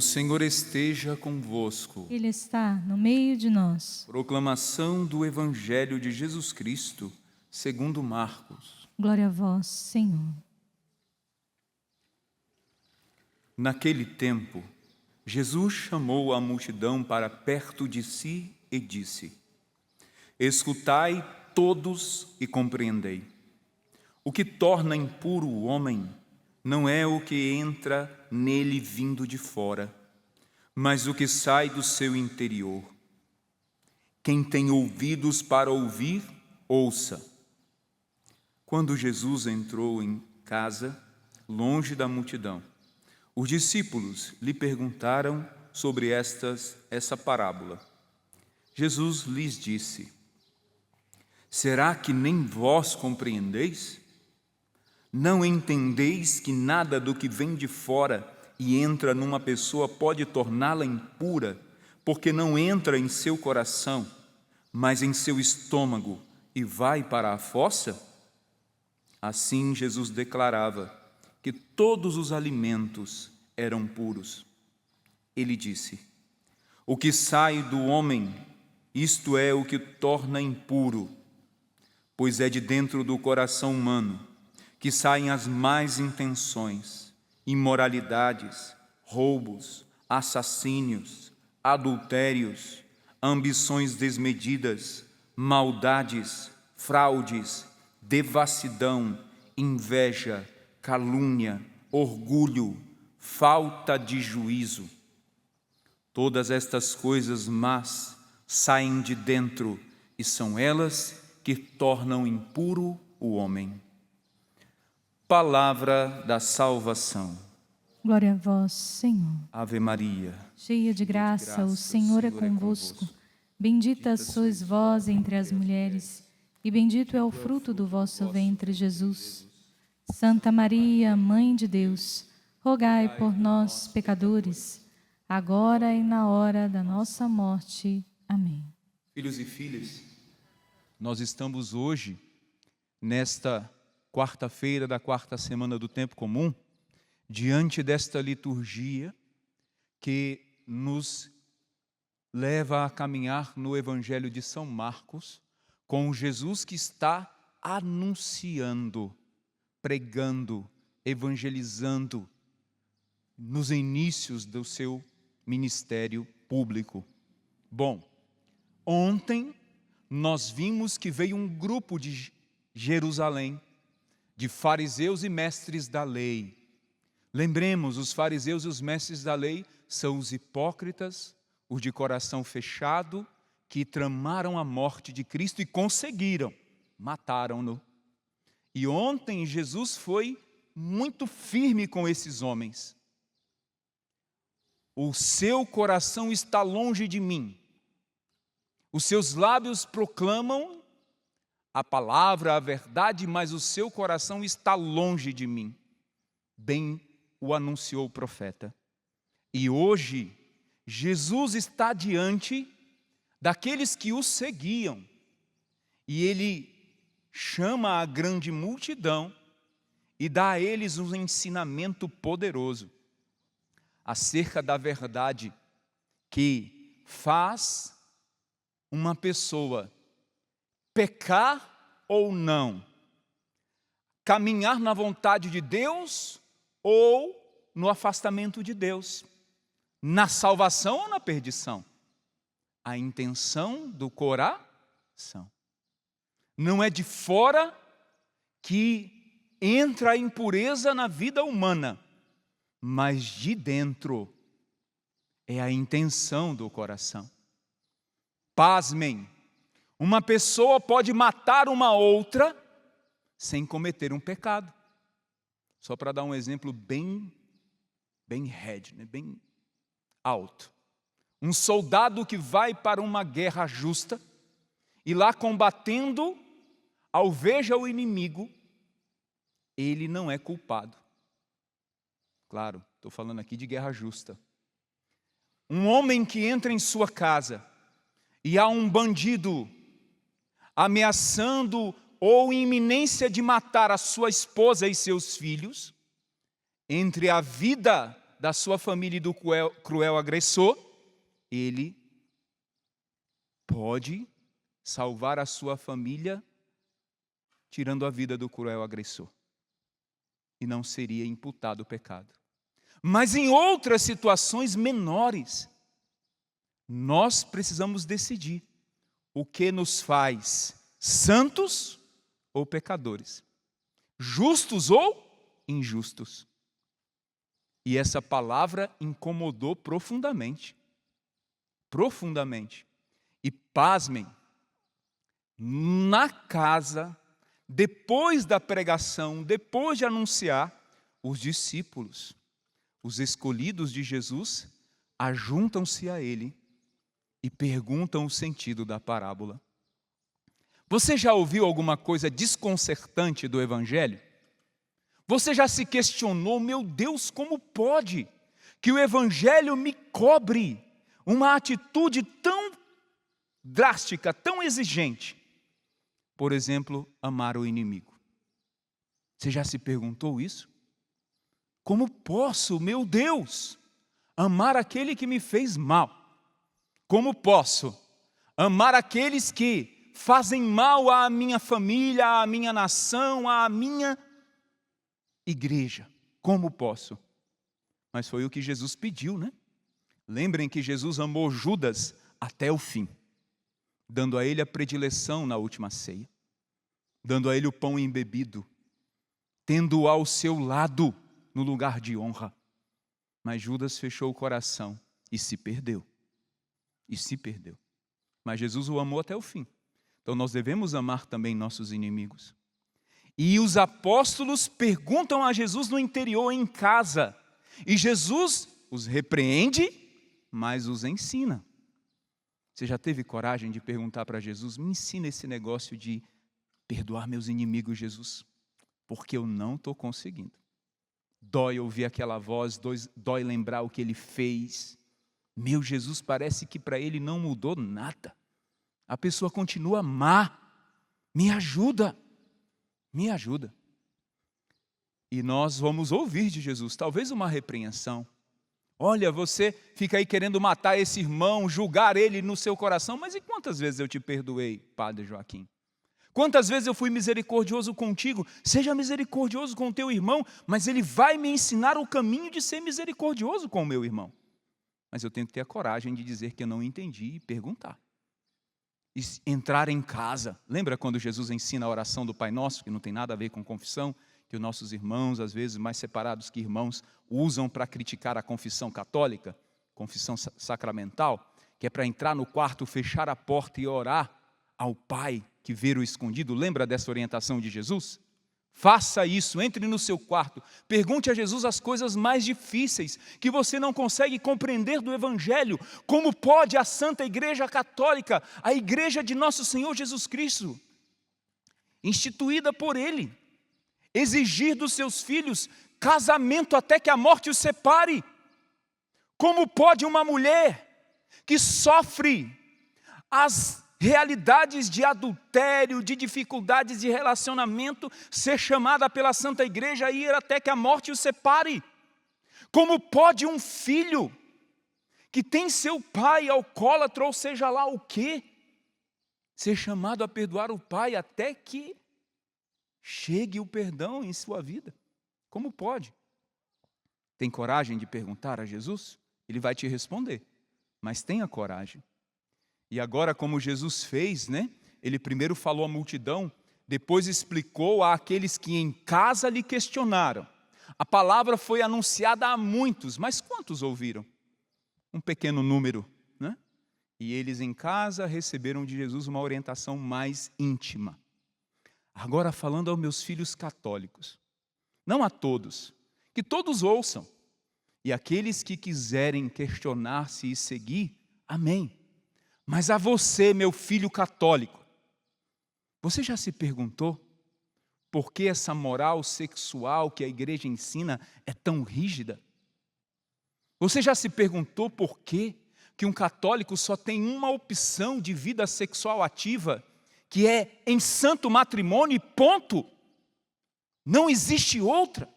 Senhor esteja convosco. Ele está no meio de nós. Proclamação do Evangelho de Jesus Cristo, segundo Marcos. Glória a vós, Senhor. Naquele tempo, Jesus chamou a multidão para perto de si e disse: Escutai todos e compreendei. O que torna impuro o homem não é o que entra nele vindo de fora, mas o que sai do seu interior. Quem tem ouvidos para ouvir, ouça. Quando Jesus entrou em casa, longe da multidão, os discípulos lhe perguntaram sobre essa parábola. Jesus lhes disse: Será que nem vós compreendeis? Não entendeis que nada do que vem de fora e entra numa pessoa pode torná-la impura, porque não entra em seu coração, mas em seu estômago e vai para a fossa? Assim Jesus declarava que todos os alimentos eram puros. Ele disse: O que sai do homem, isto é o que o torna impuro, pois é de dentro do coração humano que saem as más intenções, imoralidades, roubos, assassínios, adultérios, ambições desmedidas, maldades, fraudes, devassidão, inveja, calúnia, orgulho, falta de juízo. Todas estas coisas más saem de dentro e são elas que tornam impuro o homem. Palavra da salvação. Glória a vós, Senhor. Ave Maria, Cheia de graça, o Senhor é convosco. Bendita sois vós entre as mulheres, e bendito é o fruto do vosso ventre, Jesus. Santa Maria, Mãe de Deus, rogai por nós, pecadores, agora e na hora da nossa morte. Amém. filhos e filhas, nós estamos hoje, nesta quarta-feira da quarta semana do tempo comum, diante desta liturgia que nos leva a caminhar no Evangelho de São Marcos, com Jesus que está anunciando, pregando, evangelizando nos inícios do seu ministério público. Bom, ontem nós vimos que veio um grupo de Jerusalém, de fariseus e mestres da lei. Lembremos, os fariseus e os mestres da lei são os hipócritas, os de coração fechado, que tramaram a morte de Cristo e conseguiram, mataram-no. E ontem Jesus foi muito firme com esses homens. O seu coração está longe de mim. Os seus lábios proclamam a palavra, a verdade, mas o seu coração está longe de mim. Bem o anunciou o profeta. E hoje, Jesus está diante daqueles que o seguiam. E ele chama a grande multidão e dá a eles um ensinamento poderoso acerca da verdade que faz uma pessoa pecar ou não, caminhar na vontade de Deus ou no afastamento de Deus, na salvação ou na perdição. A intenção do coração. Não é de fora que entra a impureza na vida humana, mas de dentro é a intenção do coração. Pasmem, uma pessoa pode matar uma outra sem cometer um pecado. Só para dar um exemplo bem head, né? Bem alto. Um soldado que vai para uma guerra justa e lá combatendo, alveja o inimigo, ele não é culpado. Claro, estou falando aqui de guerra justa. Um homem que entra em sua casa e há um bandido ameaçando ou em iminência de matar a sua esposa e seus filhos, entre a vida da sua família e do cruel agressor, ele pode salvar a sua família tirando a vida do cruel agressor. E não seria imputado o pecado. Mas em outras situações menores, nós precisamos decidir o que nos faz santos ou pecadores, justos ou injustos. E essa palavra incomodou profundamente. Profundamente. E pasmem, na casa, depois da pregação, depois de anunciar, os discípulos, os escolhidos de Jesus, ajuntam-se a ele e perguntam o sentido da parábola. Você já ouviu alguma coisa desconcertante do Evangelho? Você já se questionou, meu Deus, como pode que o Evangelho me cobre uma atitude tão drástica, tão exigente? Por exemplo, amar o inimigo. Você já se perguntou isso? Como posso, meu Deus, amar aquele que me fez mal? Como posso amar aqueles que fazem mal à minha família, à minha nação, à minha igreja? Como posso? Mas foi o que Jesus pediu, né? Lembrem que Jesus amou Judas até o fim, dando a ele a predileção na última ceia, dando a ele o pão embebido, tendo-o ao seu lado no lugar de honra. Mas Judas fechou o coração e se perdeu. Mas Jesus o amou até o fim. Então nós devemos amar também nossos inimigos. E os apóstolos perguntam a Jesus no interior, em casa. E Jesus os repreende, mas os ensina. Você já teve coragem de perguntar para Jesus: me ensina esse negócio de perdoar meus inimigos, Jesus? Porque eu não estou conseguindo. Dói ouvir aquela voz, dói lembrar o que ele fez. Meu Jesus, parece que para ele não mudou nada. A pessoa continua má. Me ajuda. E nós vamos ouvir de Jesus, talvez uma repreensão. Olha, você fica aí querendo matar esse irmão, julgar ele no seu coração, mas e quantas vezes eu te perdoei, Padre Joaquim? Quantas vezes eu fui misericordioso contigo? Seja misericordioso com o teu irmão, mas ele vai me ensinar o caminho de ser misericordioso com o meu irmão. Mas eu tenho que ter a coragem de dizer que eu não entendi e perguntar. E entrar em casa. Lembra quando Jesus ensina a oração do Pai Nosso, que não tem nada a ver com confissão, que os nossos irmãos, às vezes mais separados que irmãos, usam para criticar a confissão católica, confissão sacramental, que é para entrar no quarto, fechar a porta e orar ao Pai que vê o escondido. Lembra dessa orientação de Jesus? Faça isso, entre no seu quarto, pergunte a Jesus as coisas mais difíceis que você não consegue compreender do Evangelho. Como pode a Santa Igreja Católica, a Igreja de Nosso Senhor Jesus Cristo, instituída por Ele, exigir dos seus filhos casamento até que a morte os separe? Como pode uma mulher que sofre as realidades de adultério, de dificuldades de relacionamento, ser chamada pela Santa Igreja e ir até que a morte o separe? Como pode um filho que tem seu pai alcoólatra, ou seja lá o quê, ser chamado a perdoar o pai até que chegue o perdão em sua vida? Como pode? Tem coragem de perguntar a Jesus? Ele vai te responder, mas tenha coragem. E agora, como Jesus fez, né? Ele primeiro falou à multidão, depois explicou àqueles que em casa lhe questionaram. A palavra foi anunciada a muitos, mas quantos ouviram? Um pequeno número, né? E eles em casa receberam de Jesus uma orientação mais íntima. Agora falando aos meus filhos católicos, não a todos, que todos ouçam. E aqueles que quiserem questionar-se e seguir, amém. Mas a você, meu filho católico, você já se perguntou por que essa moral sexual que a igreja ensina é tão rígida? Você já se perguntou por que um católico só tem uma opção de vida sexual ativa, que é em santo matrimônio e ponto? Não existe outra.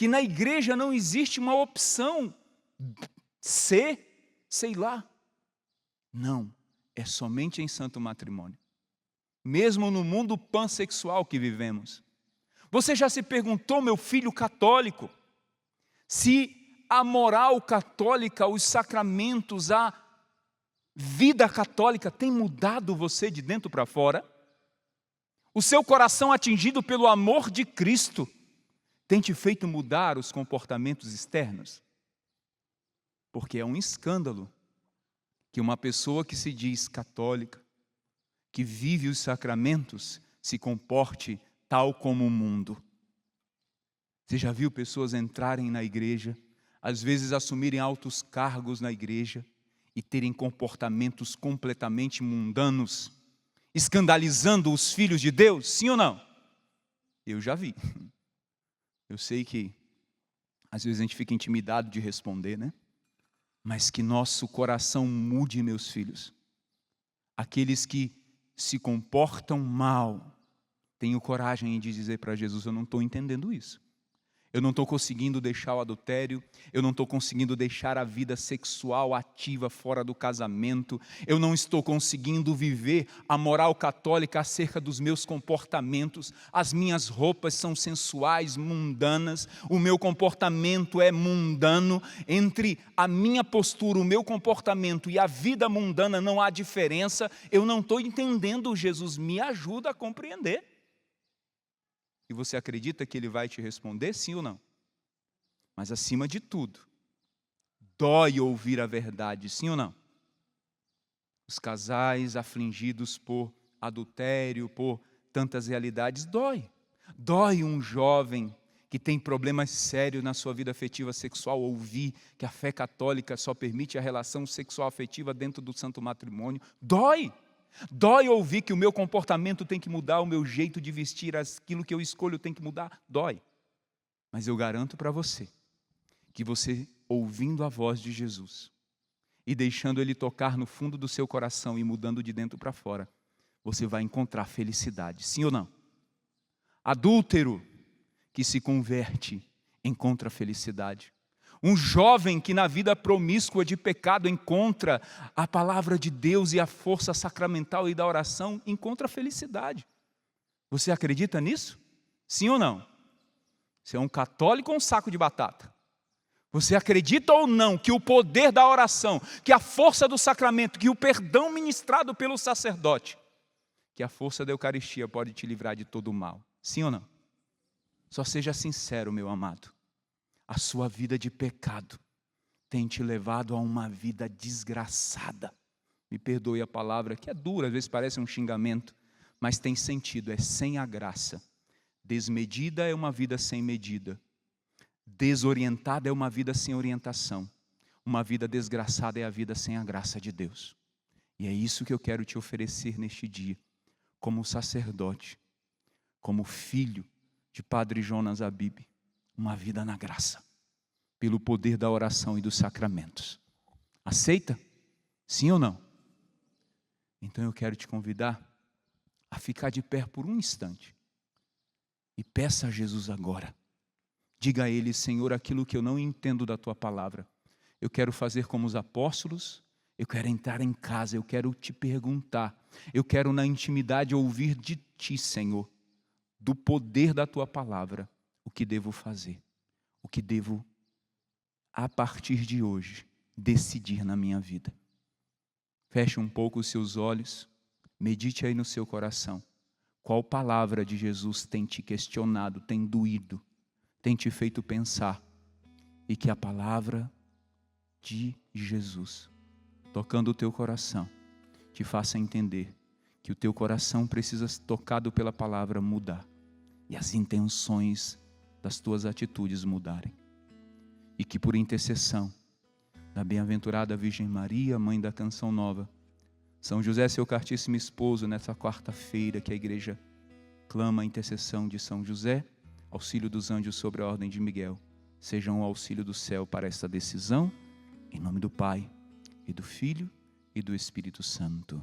que na igreja não existe uma opção sei lá. Não, é somente em santo matrimônio. Mesmo no mundo pansexual que vivemos. Você já se perguntou, meu filho católico, se a moral católica, os sacramentos, a vida católica tem mudado você de dentro para fora? O seu coração atingido pelo amor de Cristo tem te feito mudar os comportamentos externos? Porque é um escândalo que uma pessoa que se diz católica, que vive os sacramentos, se comporte tal como o mundo. Você já viu pessoas entrarem na igreja, às vezes assumirem altos cargos na igreja e terem comportamentos completamente mundanos, escandalizando os filhos de Deus? Sim ou não? Eu já vi. Eu sei que às vezes a gente fica intimidado de responder, né? Mas que nosso coração mude, meus filhos. Aqueles que se comportam mal, tenho coragem de dizer para Jesus: eu não estou entendendo isso. Eu não estou conseguindo deixar o adultério, eu não estou conseguindo deixar a vida sexual ativa fora do casamento, eu não estou conseguindo viver a moral católica acerca dos meus comportamentos, as minhas roupas são sensuais, mundanas, o meu comportamento é mundano, entre a minha postura, o meu comportamento e a vida mundana não há diferença, eu não estou entendendo. Jesus, me ajuda a compreender. E você acredita que Ele vai te responder, sim ou não? Mas acima de tudo, dói ouvir a verdade, sim ou não? Os casais afligidos por adultério, por tantas realidades, dói. Dói um jovem que tem problemas sérios na sua vida afetiva sexual ouvir que a fé católica só permite a relação sexual afetiva dentro do santo matrimônio. Dói. Dói ouvir que o meu comportamento tem que mudar, o meu jeito de vestir, aquilo que eu escolho tem que mudar. Dói. Mas eu garanto para você, que você ouvindo a voz de Jesus e deixando Ele tocar no fundo do seu coração e mudando de dentro para fora, você vai encontrar felicidade, sim ou não? Adúltero que se converte encontra felicidade. Um jovem que na vida promíscua de pecado encontra a palavra de Deus e a força sacramental e da oração, encontra felicidade. Você acredita nisso? Sim ou não? Você é um católico ou um saco de batata? Você acredita ou não que o poder da oração, que a força do sacramento, que o perdão ministrado pelo sacerdote, que a força da Eucaristia pode te livrar de todo o mal? Sim ou não? Só seja sincero, meu amado. A sua vida de pecado tem te levado a uma vida desgraçada. Me perdoe a palavra, que é dura, às vezes parece um xingamento, mas tem sentido, é sem a graça. Desmedida é uma vida sem medida. Desorientada é uma vida sem orientação. Uma vida desgraçada é a vida sem a graça de Deus. E é isso que eu quero te oferecer neste dia, como sacerdote, como filho de Padre Jonas Abib. Uma vida na graça, pelo poder da oração e dos sacramentos. Aceita? Sim ou não? Então eu quero te convidar a ficar de pé por um instante e peça a Jesus agora. Diga a Ele: Senhor, aquilo que eu não entendo da Tua palavra, eu quero fazer como os apóstolos, eu quero entrar em casa, eu quero te perguntar, eu quero na intimidade ouvir de Ti, Senhor, do poder da Tua palavra, o que devo fazer, o que devo, a partir de hoje, decidir na minha vida. Feche um pouco os seus olhos, medite aí no seu coração. Qual palavra de Jesus tem te questionado, tem doído, tem te feito pensar? E que a palavra de Jesus, tocando o teu coração, te faça entender que o teu coração precisa ser tocado pela palavra mudar. E as intenções das tuas atitudes mudarem. E que por intercessão da bem-aventurada Virgem Maria, mãe da Canção Nova, São José, seu castíssimo esposo, nessa quarta-feira que a igreja clama a intercessão de São José, auxílio dos anjos sobre a ordem de Miguel, sejam o auxílio do céu para esta decisão, em nome do Pai, e do Filho, e do Espírito Santo.